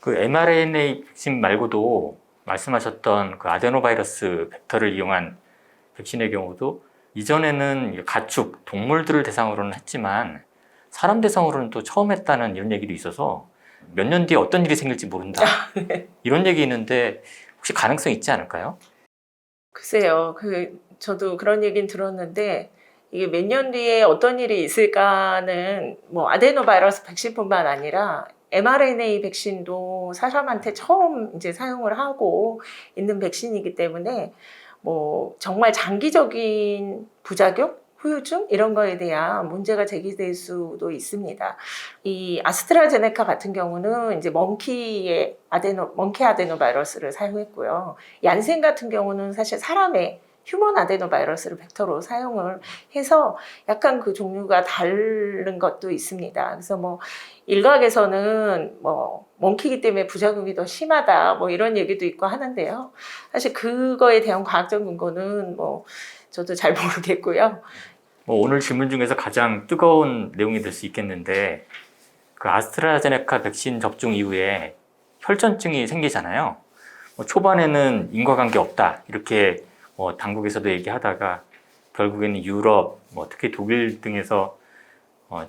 그 mRNA 백신 말고도 말씀하셨던 그 아데노바이러스 벡터를 이용한 백신의 경우도 이전에는 가축, 동물들을 대상으로는 했지만 사람 대상으로는 또 처음 했다는 이런 얘기도 있어서 몇 년 뒤에 어떤 일이 생길지 모른다. 이런 얘기 있는데 혹시 가능성 있지 않을까요? 글쎄요. 저도 그런 얘기는 들었는데 이게 몇 년 뒤에 어떤 일이 있을까는 뭐 아데노바이러스 백신뿐만 아니라 mRNA 백신도 사람한테 처음 이제 사용을 하고 있는 백신이기 때문에 뭐 정말 장기적인 부작용, 후유증 이런 거에 대한 문제가 제기될 수도 있습니다. 이 아스트라제네카 같은 경우는 이제 몽키 아데노바이러스를 사용했고요. 얀센 같은 경우는 사실 사람의 휴먼 아데노바이러스를 벡터로 사용을 해서 약간 그 종류가 다른 것도 있습니다. 그래서 뭐 일각에서는 뭐 몽키이기 때문에 부작용이 더 심하다 뭐 이런 얘기도 있고 하는데요. 사실 그거에 대한 과학적 근거는 뭐 저도 잘 모르겠고요. 뭐 오늘 질문 중에서 가장 뜨거운 내용이 될 수 있겠는데 그 아스트라제네카 백신 접종 이후에 혈전증이 생기잖아요. 초반에는 인과관계 없다 이렇게 당국에서도 얘기하다가 결국에는 유럽, 특히 독일 등에서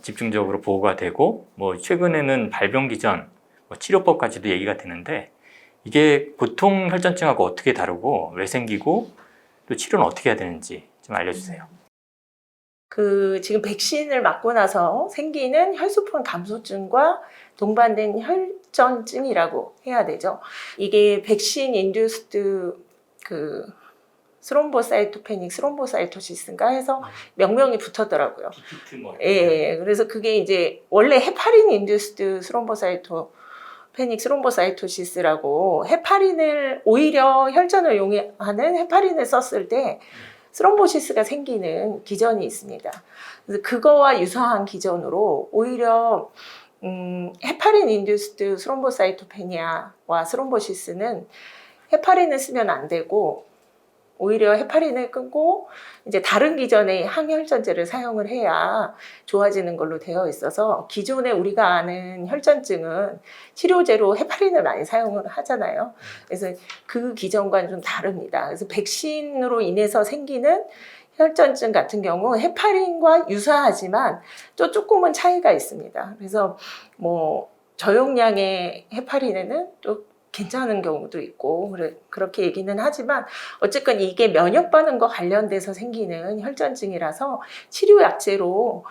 집중적으로 보고가 되고 최근에는 발병 기전 치료법까지도 얘기가 되는데 이게 보통 혈전증하고 어떻게 다르고 왜 생기고 또 치료는 어떻게 해야 되는지 좀 알려주세요. 지금 백신을 맞고 나서 생기는 혈소판 감소증과 동반된 혈전증이라고 해야 되죠. 이게 백신 인듀스드 스롬보사이토페닉 스롬보사이토시스인가 해서 명명이 붙었더라고요. 예, 그래서 그게 이제 원래 헤파린 인듀스드 스롬보사이토페닉 스롬보사이토시스라고 헤파린을 오히려 혈전을 용해하는 헤파린을 썼을 때 스롬보시스가 생기는 기전이 있습니다. 그래서 그거와 유사한 기전으로 오히려 헤파린 인듀스드 스롬보사이토페니아와 스롬보시스는 헤파린을 쓰면 안 되고 오히려 헤파린을 끊고 이제 다른 기전의 항혈전제를 사용을 해야 좋아지는 걸로 되어 있어서 기존에 우리가 아는 혈전증은 치료제로 헤파린을 많이 사용을 하잖아요. 그래서 그 기전과는 좀 다릅니다. 그래서 백신으로 인해서 생기는 혈전증 같은 경우 헤파린과 유사하지만 또 조금은 차이가 있습니다. 그래서 뭐 저용량의 헤파린에는 또 괜찮은 경우도 있고 그렇게 얘기는 하지만 어쨌건 이게 면역 반응과 관련돼서 생기는 혈전증이라서 치료 약제로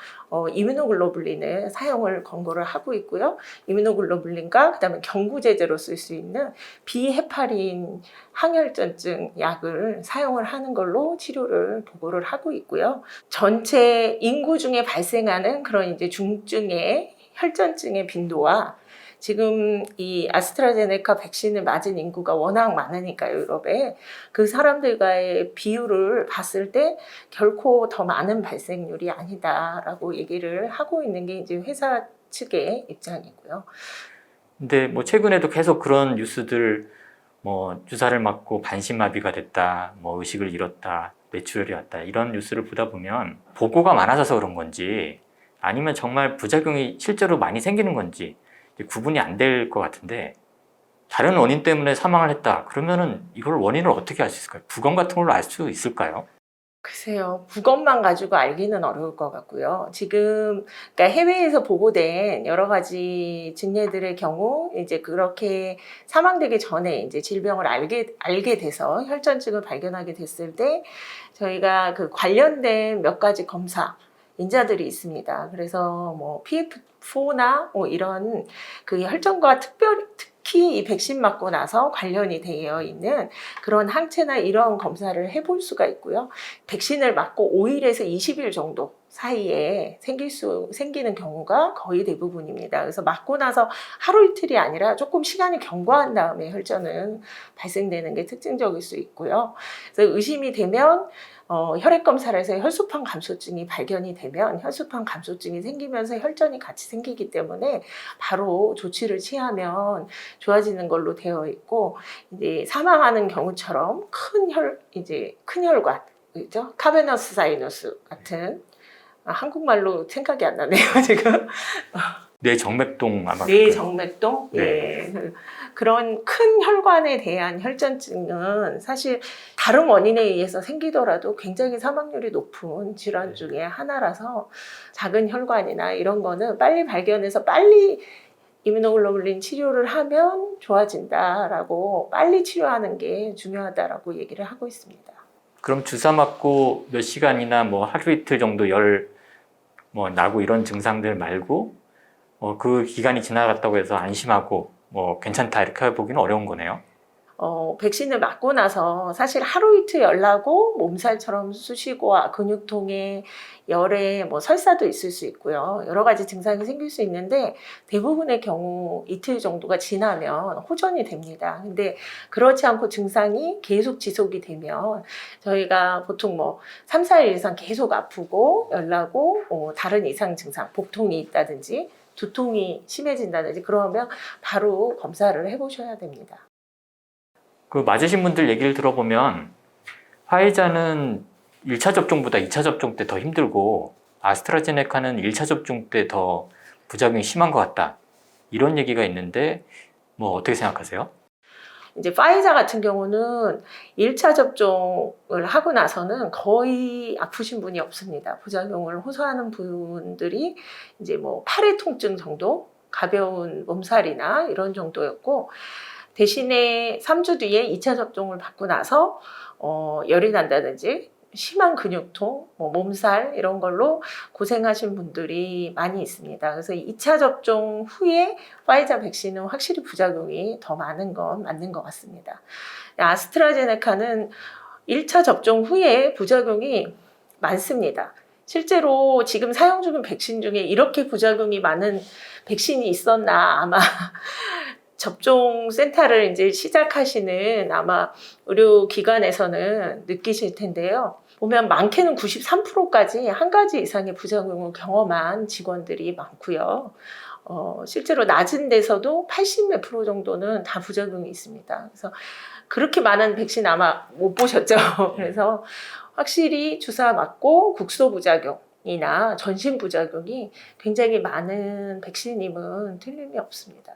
이뮤노글로불린을 사용을 권고를 하고 있고요. 이뮤노글로불린과 그다음에 경구제제로 쓸 수 있는 비헤파린 항혈전증 약을 사용을 하는 걸로 치료를 보고를 하고 있고요. 전체 인구 중에 발생하는 그런 이제 중증의 혈전증의 빈도와 지금 이 아스트라제네카 백신을 맞은 인구가 워낙 많으니까요, 유럽에. 그 사람들과의 비율을 봤을 때 결코 더 많은 발생률이 아니다라고 얘기를 하고 있는 게 이제 회사 측의 입장이고요. 근데 최근에도 계속 그런 뉴스들 주사를 맞고 반신마비가 됐다, 의식을 잃었다, 뇌출혈이 왔다 이런 뉴스를 보다 보면 보고가 많아져서 그런 건지 아니면 정말 부작용이 실제로 많이 생기는 건지 구분이 안 될 것 같은데 다른 원인 때문에 사망을 했다 그러면은 이걸 원인을 어떻게 알 수 있을까요? 부검 같은 걸로 알 수 있을까요? 글쎄요, 부검만 가지고 알기는 어려울 것 같고요. 지금 그러니까 해외에서 보고된 여러 가지 증례들의 경우 이제 그렇게 사망되기 전에 이제 질병을 알게 돼서 혈전증을 발견하게 됐을 때 저희가 그 관련된 몇 가지 검사 인자들이 있습니다. 그래서 뭐 PF4나 이런 그 혈전과 특히 이 백신 맞고 나서 관련이 되어 있는 그런 항체나 이런 검사를 해볼 수가 있고요. 백신을 맞고 5일에서 20일 정도 사이에 생기는 경우가 거의 대부분입니다. 그래서 맞고 나서 하루 이틀이 아니라 조금 시간이 경과한 다음에 혈전은 발생되는 게 특징적일 수 있고요. 그래서 의심이 되면 혈액 검사를 해서 혈소판 감소증이 발견이 되면 혈소판 감소증이 생기면서 혈전이 같이 생기기 때문에 바로 조치를 취하면 좋아지는 걸로 되어 있고 이제 사망하는 경우처럼 큰 혈관, 그죠? 카베너스 사이너스 같은 한국말로 생각이 안 나네요 지금. 뇌정맥동 아마 뇌정맥동? 네. 예. 그런 큰 혈관에 대한 혈전증은 사실 다른 원인에 의해서 생기더라도 굉장히 사망률이 높은 질환 중에 하나라서 작은 혈관이나 이런 거는 빨리 발견해서 빨리 이뮤노글로불린 치료를 하면 좋아진다라고 빨리 치료하는 게 중요하다라고 얘기를 하고 있습니다. 그럼 주사 맞고 몇 시간이나 뭐 하루 이틀 정도 뭐 나고 이런 증상들 말고 그 기간이 지나갔다고 해서 안심하고 뭐 괜찮다 이렇게 보기는 어려운 거네요. 백신을 맞고 나서 사실 하루 이틀 열 나고 몸살처럼 쑤시고 근육통에 열에 뭐 설사도 있을 수 있고요. 여러 가지 증상이 생길 수 있는데 대부분의 경우 이틀 정도가 지나면 호전이 됩니다. 근데 그렇지 않고 증상이 계속 지속이 되면 저희가 보통 뭐 3, 4일 이상 계속 아프고 열 나고 다른 이상 증상, 복통이 있다든지 두통이 심해진다든지 그러면 바로 검사를 해보셔야 됩니다. 그 맞으신 분들 얘기를 들어보면 화이자는 1차 접종보다 2차 접종 때 더 힘들고 아스트라제네카는 1차 접종 때 더 부작용이 심한 것 같다. 이런 얘기가 있는데 뭐 어떻게 생각하세요? 이제 파이자 같은 경우는 1차 접종을 하고 나서는 거의 아프신 분이 없습니다. 부작용을 호소하는 분들이 이제 뭐 팔의 통증 정도, 가벼운 몸살이나 이런 정도였고 대신에 3주 뒤에 2차 접종을 받고 나서 열이 난다든지 심한 근육통, 뭐 몸살 이런 걸로 고생하신 분들이 많이 있습니다. 그래서 2차 접종 후에 파이자 백신은 확실히 부작용이 더 많은 건 맞는 것 같습니다. 아스트라제네카는 1차 접종 후에 부작용이 많습니다. 실제로 지금 사용 중인 백신 중에 이렇게 부작용이 많은 백신이 있었나 아마 접종 센터를 이제 시작하시는 아마 의료기관에서는 느끼실 텐데요. 보면 많게는 93%까지 한 가지 이상의 부작용을 경험한 직원들이 많고요. 실제로 낮은 데서도 80몇 프로 정도는 다 부작용이 있습니다. 그래서 그렇게 많은 백신 아마 못 보셨죠. 그래서 확실히 주사 맞고 국소 부작용이나 전신 부작용이 굉장히 많은 백신임은 틀림이 없습니다.